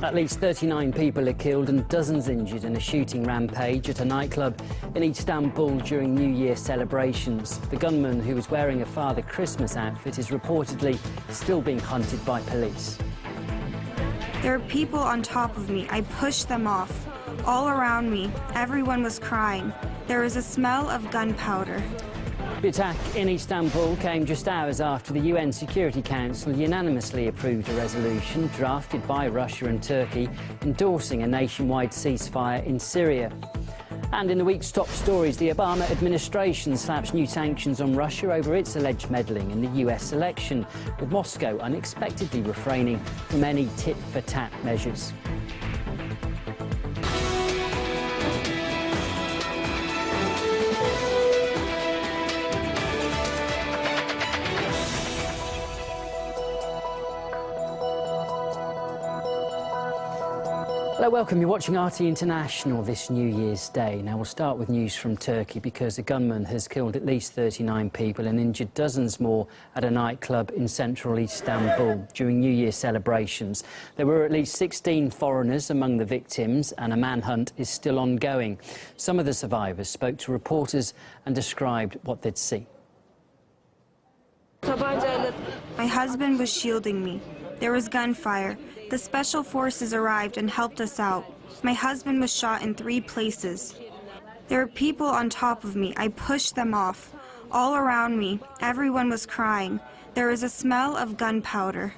At least 39 people are killed and dozens injured in a shooting rampage at a nightclub in Istanbul during New Year celebrations. The gunman, who was wearing a Father Christmas outfit, is reportedly still being hunted by police. There are people on top of me. I pushed them off. All around me, everyone was crying. There was a smell of gunpowder. The attack in Istanbul came just hours after the UN Security Council unanimously approved a resolution drafted by Russia and Turkey endorsing a nationwide ceasefire in Syria. And in the week's top stories, the Obama administration slaps new sanctions on Russia over its alleged meddling in the US election, with Moscow unexpectedly refraining from any tit-for-tat measures. Hello, welcome. You're watching RT International this New Year's Day. Now we'll start with news from Turkey because a gunman has killed at least 39 people and injured dozens more at a nightclub in central Istanbul during New Year celebrations. There were at least 16 foreigners among the victims and a manhunt is still ongoing. Some of the survivors spoke to reporters and described what they'd seen. My husband was shielding me. There was gunfire. The special forces arrived and helped us out. My husband was shot in 3 places. There were people on top of me. I pushed them off. All around me, everyone was crying. There was a smell of gunpowder.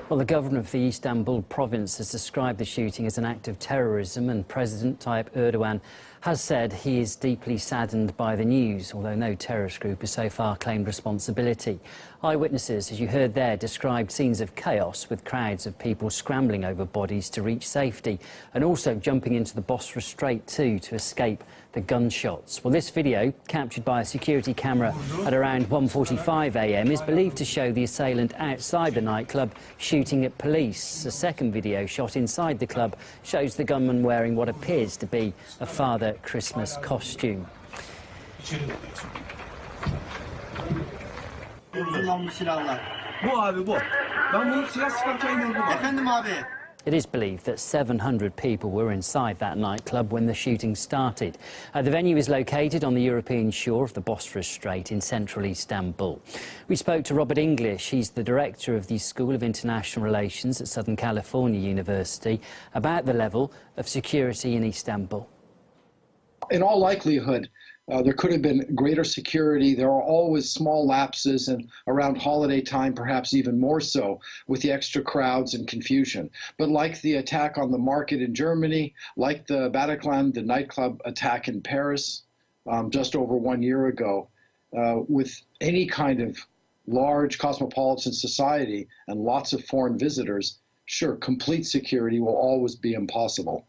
Well, the governor of the Istanbul province has described the shooting as an act of terrorism, and President Tayyip Erdogan has said he is deeply saddened by the news, although no terrorist group has so far claimed responsibility. Eyewitnesses, as you heard there, described scenes of chaos with crowds of people scrambling over bodies to reach safety and also jumping into the Bosphorus Strait too to escape the gunshots. Well, this video, captured by a security camera at around 1:45 a.m, is believed to show the assailant outside the nightclub shooting at police. A second video shot inside the club shows the gunman wearing what appears to be a Father Christmas costume. It is believed that 700 people were inside that nightclub when the shooting started. The venue is located on the European shore of the Bosphorus Strait in central Istanbul. We spoke to Robert English. He's the director of the School of International Relations at Southern California University, about the level of security in Istanbul. In all likelihood, there could have been greater security. There are always small lapses, and around holiday time, perhaps even more so, with the extra crowds and confusion. But like the attack on the market in Germany, like the Bataclan, the nightclub attack in Paris just over 1 year ago, with any kind of large cosmopolitan society and lots of foreign visitors, sure, complete security will always be impossible.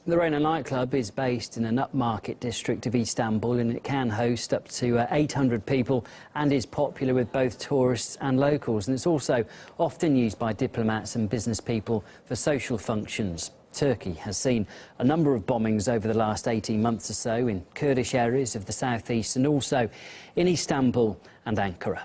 The Rana nightclub is based in an upmarket district of Istanbul, and it can host up to 800 people and is popular with both tourists and locals. And it's also often used by diplomats and business people for social functions. Turkey has seen a number of bombings over the last 18 months or so in Kurdish areas of the southeast and also in Istanbul and Ankara.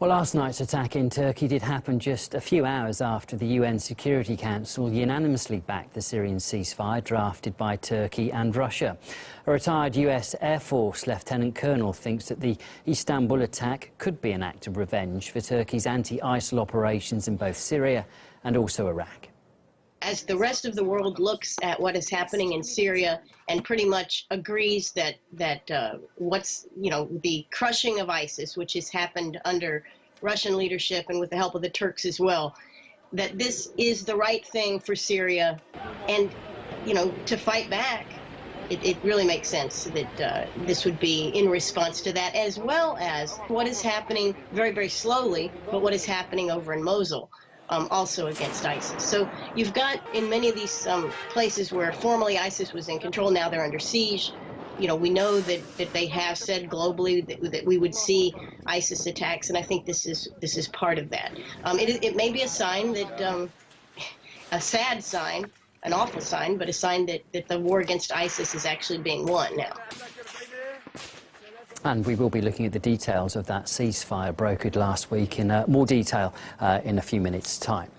Well, last night's attack in Turkey did happen just a few hours after the UN Security Council unanimously backed the Syrian ceasefire drafted by Turkey and Russia. A retired US Air Force Lieutenant Colonel thinks that the Istanbul attack could be an act of revenge for Turkey's anti-ISIL operations in both Syria and also Iraq. As the rest of the world looks at what is happening in Syria and pretty much agrees that the crushing of ISIS, which has happened under Russian leadership and with the help of the Turks as well, that this is the right thing for Syria, and to fight back, it really makes sense that this would be in response to that, as well as what is happening very, very slowly, but what is happening over in Mosul. Also against ISIS. So you've got in many of these places where formerly ISIS was in control, now they're under siege. We know that they have said globally that we would see ISIS attacks, and I think this is part of that. It may be a sign that, a sad sign, an awful sign, but a sign that the war against ISIS is actually being won now. And we will be looking at the details of that ceasefire brokered last week in more detail in a few minutes' time.